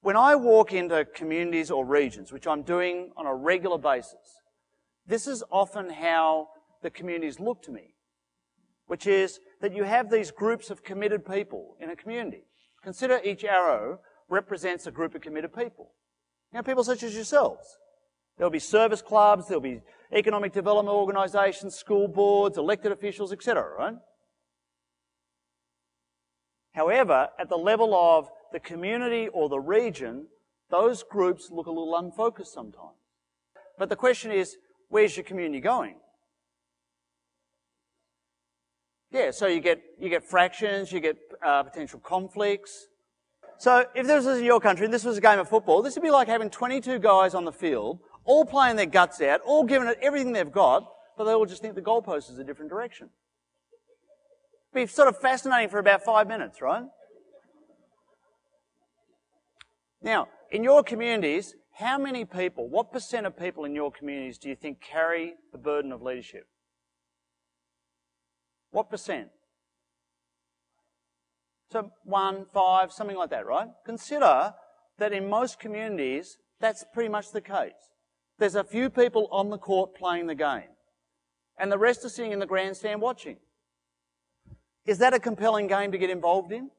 when I walk into communities or regions, which I'm doing on a regular basis, this is often how the communities look to me, which is that you have these groups of committed people in a community. Consider each arrow represents a group of committed people. You know, people such as yourselves. There'll be service clubs, there'll be economic development organisations, school boards, elected officials, etc., right? However, at the level of the community or the region, those groups look a little unfocused sometimes. But the question is, where's your community going? Yeah, so you get fractions, you get potential conflicts. So if this was in your country and this was a game of football, this would be like having 22 guys on the field, all playing their guts out, all giving it everything they've got, but they all just think the goalpost is a different direction. It'd be sort of fascinating for about 5 minutes, right? Now, in your communities, how many people, what percent of people in your communities do you think carry the burden of leadership? What percent? So 1, 5, something like that, right? Consider that in most communities, that's pretty much the case. There's a few people on the court playing the game, and the rest are sitting in the grandstand watching. Is that a compelling game to get involved in?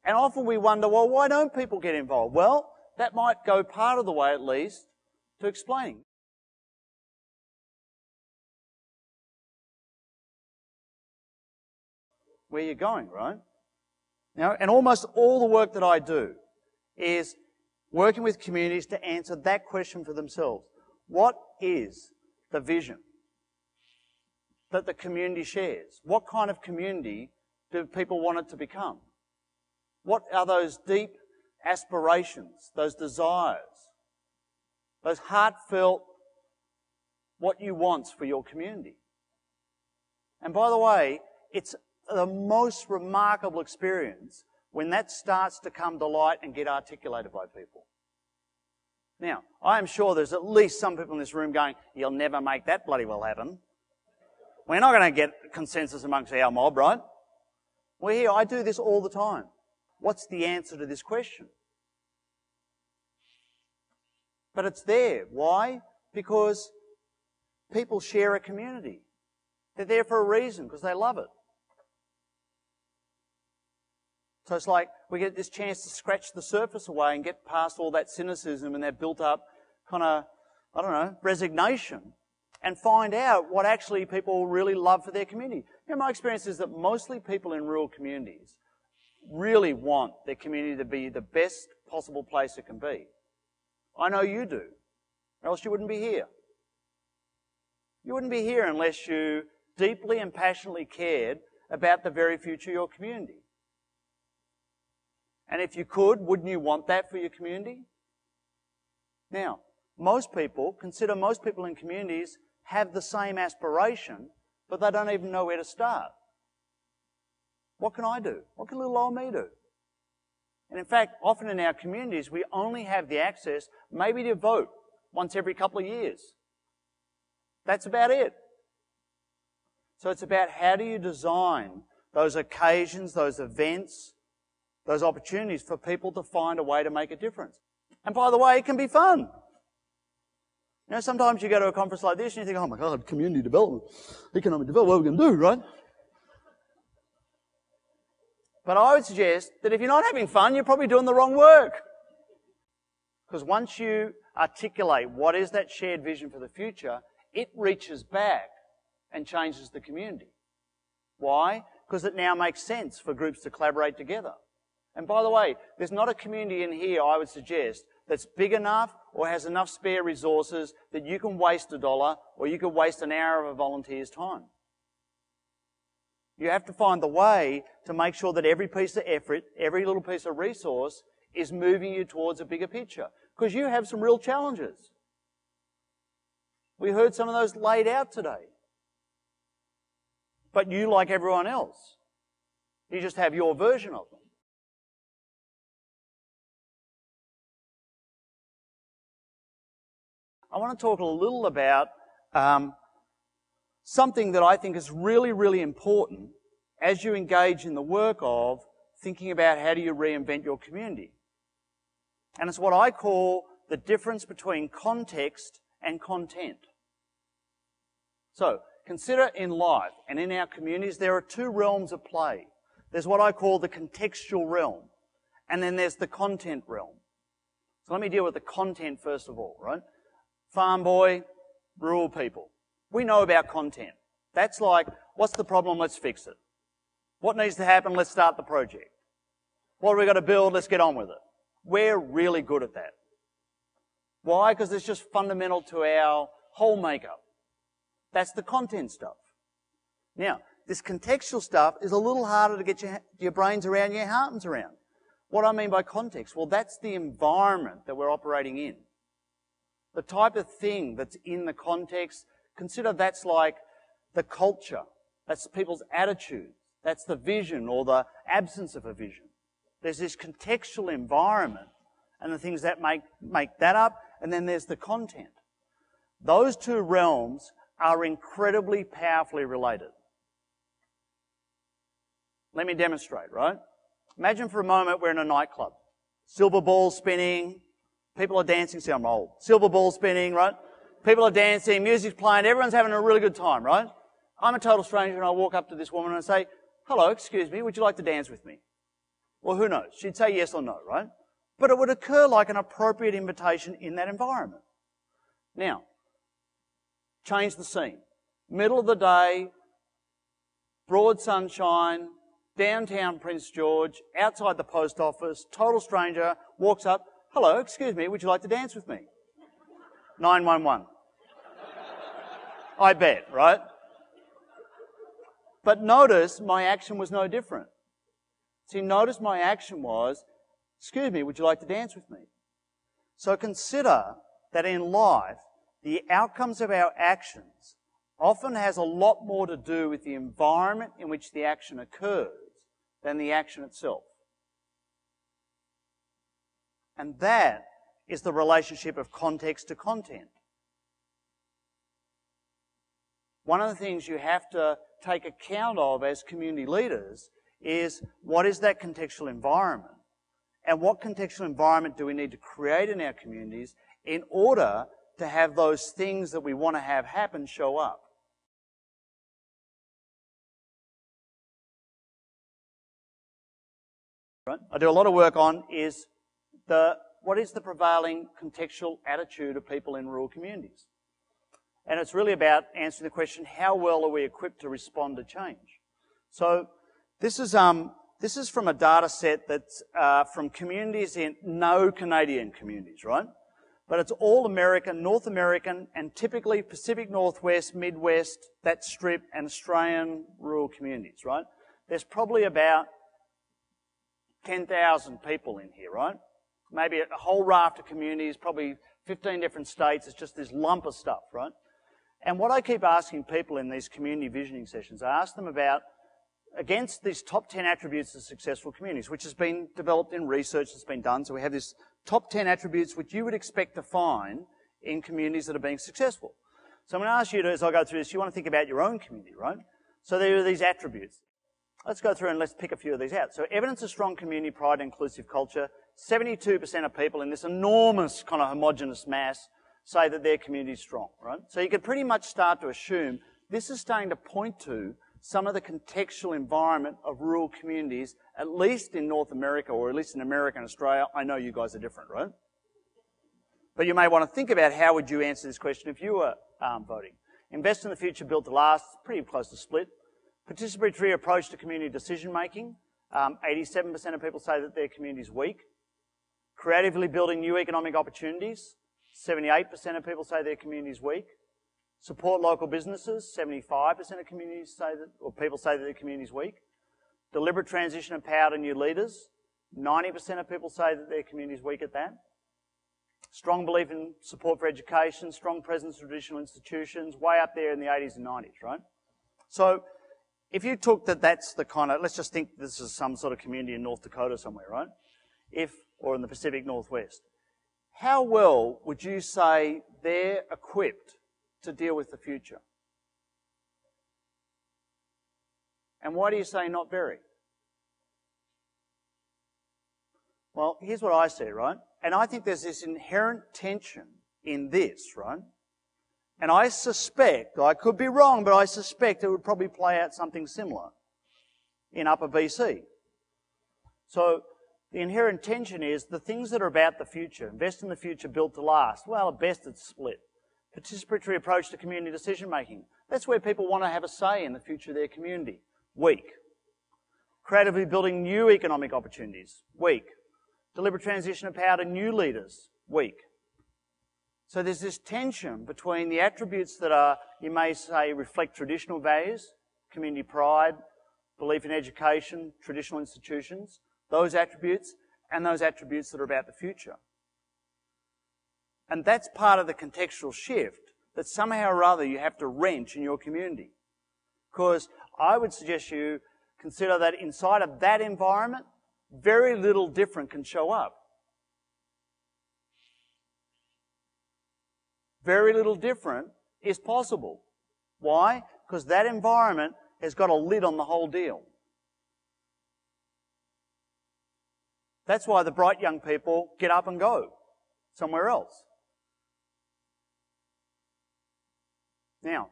And often we wonder, well, why don't people get involved? Well, that might go part of the way, at least, to explaining. Where you're going, right? Now, and almost all the work that I do is working with communities to answer that question for themselves. What is the vision that the community shares? What kind of community do people want it to become? What are those deep aspirations, those desires, those heartfelt, what you want for your community? And by the way, it's the most remarkable experience when that starts to come to light and get articulated by people. Now, I am sure there's at least some people in this room going, you'll never make that bloody well happen. We're not going to get consensus amongst our mob, right? We're here. I do this all the time. What's the answer to this question? But it's there. Why? Because people share a community. They're there for a reason, because they love it. So it's like we get this chance to scratch the surface away and get past all that cynicism and that built up kind of, resignation, and find out what actually people really love for their community. You know, my experience is that mostly people in rural communities really want their community to be the best possible place it can be. I know you do, or else you wouldn't be here. You wouldn't be here unless you deeply and passionately cared about the very future of your community. And if you could, wouldn't you want that for your community? Now, most people in communities have the same aspiration, but they don't even know where to start. What can I do? What can little old me do? And in fact, often in our communities, we only have the access maybe to vote once every couple of years. That's about it. So it's about how do you design those occasions, those events, those opportunities for people to find a way to make a difference. And by the way, it can be fun. You know, sometimes you go to a conference like this and you think, oh my God, community development, economic development, what are we going to do, right? But I would suggest that if you're not having fun, you're probably doing the wrong work. Because once you articulate what is that shared vision for the future, it reaches back and changes the community. Why? Because it now makes sense for groups to collaborate together. And by the way, there's not a community in here, I would suggest, that's big enough or has enough spare resources that you can waste $1 or you could waste an hour of a volunteer's time. You have to find the way to make sure that every piece of effort, every little piece of resource is moving you towards a bigger picture. Because you have some real challenges. We heard some of those laid out today. But you, like everyone else, you just have your version of them. I want to talk a little about something that I think is really, really important as you engage in the work of thinking about how do you reinvent your community. And it's what I call the difference between context and content. So, consider in life and in our communities, there are two realms of play. There's what I call the contextual realm, and then there's the content realm. So let me deal with the content first of all, right? Farm boy, rural people. We know about content. That's like, what's the problem? Let's fix it. What needs to happen? Let's start the project. What have we got to build? Let's get on with it. We're really good at that. Why? Because it's just fundamental to our whole makeup. That's the content stuff. Now, this contextual stuff is a little harder to get your brains around, your hearts around. What I mean by context? Well, that's the environment that we're operating in. The type of thing that's in the context, consider that's like the culture. That's people's attitude. That's the vision or the absence of a vision. There's this contextual environment and the things that make that up, and then there's the content. Those two realms are incredibly powerfully related. Let me demonstrate, right? Imagine for a moment we're in a nightclub. Silver balls spinning, people are dancing. See, I'm old. Silver balls spinning, right? People are dancing, music's playing, everyone's having a really good time, right? I'm a total stranger and I walk up to this woman and I say, hello, excuse me, would you like to dance with me? Well, who knows? She'd say yes or no, right? But it would occur like an appropriate invitation in that environment. Now, change the scene. Middle of the day, broad sunshine, downtown Prince George, outside the post office, total stranger, walks up, hello, excuse me, would you like to dance with me? 911. I bet, right? But notice my action was no different. See, notice my action was, excuse me, would you like to dance with me? So consider that in life, the outcomes of our actions often has a lot more to do with the environment in which the action occurs than the action itself. And that is the relationship of context to content. One of the things you have to take account of as community leaders is what is that contextual environment? And what contextual environment do we need to create in our communities in order to have those things that we want to have happen show up? Right? I do a lot of work on is what is the prevailing contextual attitude of people in rural communities? And it's really about answering the question, how well are we equipped to respond to change? So this is from a data set that's from communities in no Canadian communities, right? But it's all American, North American, and typically Pacific Northwest, Midwest, that strip, and Australian rural communities, right? There's probably about 10,000 people in here, right? Maybe a whole raft of communities, probably 15 different states. It's just this lump of stuff, right? And what I keep asking people in these community visioning sessions, I ask them about, against these top 10 attributes of successful communities, which has been developed in research that's been done. So we have this top 10 attributes which you would expect to find in communities that are being successful. So I'm going to ask you to, as I go through this, you want to think about your own community, right? So there are these attributes. Let's go through and let's pick a few of these out. So evidence of strong community pride and inclusive culture. 72% of people in this enormous kind of homogenous mass say that their community is strong, right? So you could pretty much start to assume this is starting to point to some of the contextual environment of rural communities, at least in North America, or at least in America and Australia. I know you guys are different, right? But you may want to think about how would you answer this question if you were voting. Invest in the future, built to last, pretty close to split. Participatory approach to community decision-making. 87% of people say that their community is weak. Creatively building new economic opportunities. 78% of people say their community is weak. Support local businesses. 75% of communities say that, or people say that their community is weak. Deliberate transition of power to new leaders. 90% of people say that their community is weak at that. Strong belief in support for education. Strong presence in traditional institutions. Way up there in the 80s and 90s, right? So if you took that's the kind of, let's just think this is some sort of community in North Dakota somewhere, right? Or in the Pacific Northwest. How well would you say they're equipped to deal with the future? And why do you say not very? Well, here's what I see, right? And I think there's this inherent tension in this, right? And I suspect, I could be wrong, but I suspect it would probably play out something similar in Upper BC. So the inherent tension is the things that are about the future, invest in the future, build to last. Well, at best it's split. Participatory approach to community decision making. That's where people want to have a say in the future of their community. Weak. Creatively building new economic opportunities. Weak. Deliberate transition of power to new leaders. Weak. So there's this tension between the attributes that are, you may say, reflect traditional values, community pride, belief in education, traditional institutions, those attributes, and those attributes that are about the future. And that's part of the contextual shift that somehow or other you have to wrench in your community. Because I would suggest you consider that inside of that environment, very little different can show up. Very little different is possible. Why? Because that environment has got a lid on the whole deal. That's why the bright young people get up and go somewhere else. Now,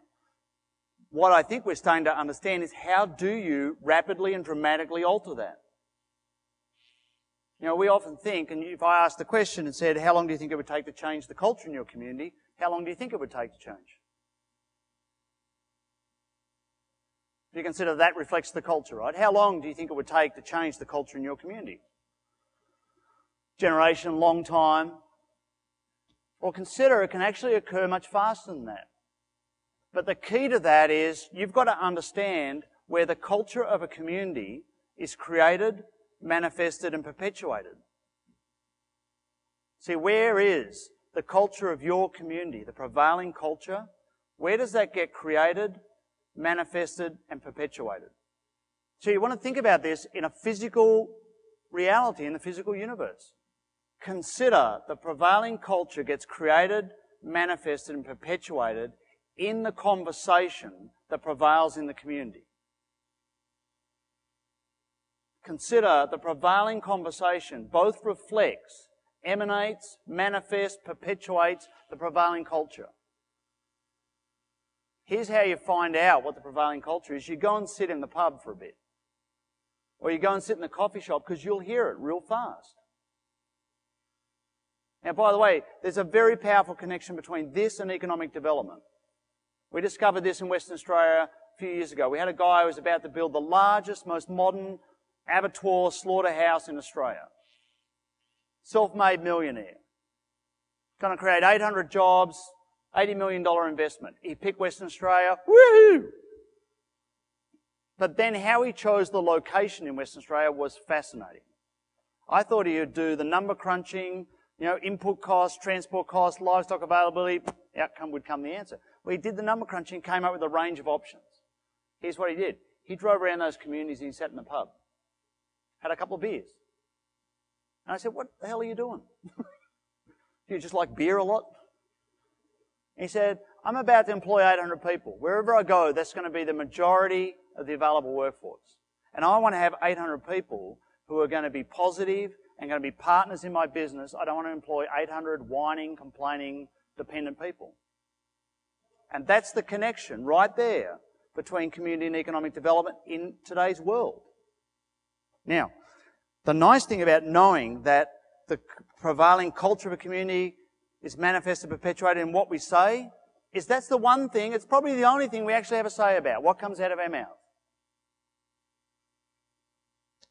what I think we're starting to understand is how do you rapidly and dramatically alter that? You know, we often think, and if I asked the question and said, how long do you think it would take to change the culture in your community? How long do you think it would take to change? If you consider that reflects the culture, right? How long do you think it would take to change the culture in your community? Generation, long time. Or consider it can actually occur much faster than that. But the key to that is you've got to understand where the culture of a community is created, manifested and perpetuated. See, where is the culture of your community, the prevailing culture? Where does that get created, manifested and perpetuated? So you want to think about this in a physical reality, in the physical universe. Consider the prevailing culture gets created, manifested and perpetuated in the conversation that prevails in the community. Consider the prevailing conversation both reflects, emanates, manifests, perpetuates the prevailing culture. Here's how you find out what the prevailing culture is. You go and sit in the pub for a bit. Or you go and sit in the coffee shop because you'll hear it real fast. Now, by the way, there's a very powerful connection between this and economic development. We discovered this in Western Australia a few years ago. We had a guy who was about to build the largest, most modern abattoir slaughterhouse in Australia. Self-made millionaire. Going to create 800 jobs, $80 million investment. He picked Western Australia. Woohoo! But then how he chose the location in Western Australia was fascinating. I thought he would do the number crunching, input costs, transport costs, livestock availability, outcome would come the answer. Well, he did the number crunching, came up with a range of options. Here's what he did. He drove around those communities and he sat in the pub. Had a couple of beers. And I said, what the hell are you doing? Do you just like beer a lot? He said, I'm about to employ 800 people. Wherever I go, that's going to be the majority of the available workforce. And I want to have 800 people who are going to be positive and going to be partners in my business. I don't want to employ 800 whining, complaining, dependent people. And that's the connection right there between community and economic development in today's world. Now, the nice thing about knowing that the prevailing culture of a community is manifested, perpetuated in what we say, is that's the one thing, it's probably the only thing we actually have a say about, what comes out of our mouth.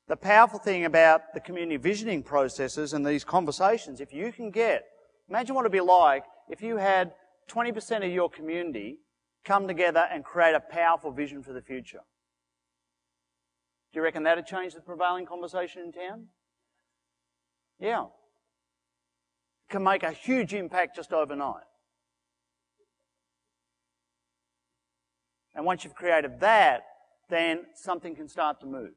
The powerful thing about the community visioning processes and these conversations, if you can imagine what it'd be like if you had 20% of your community come together and create a powerful vision for the future. Do you reckon that would change the prevailing conversation in town? Yeah. Can make a huge impact just overnight. And once you've created that, then something can start to move.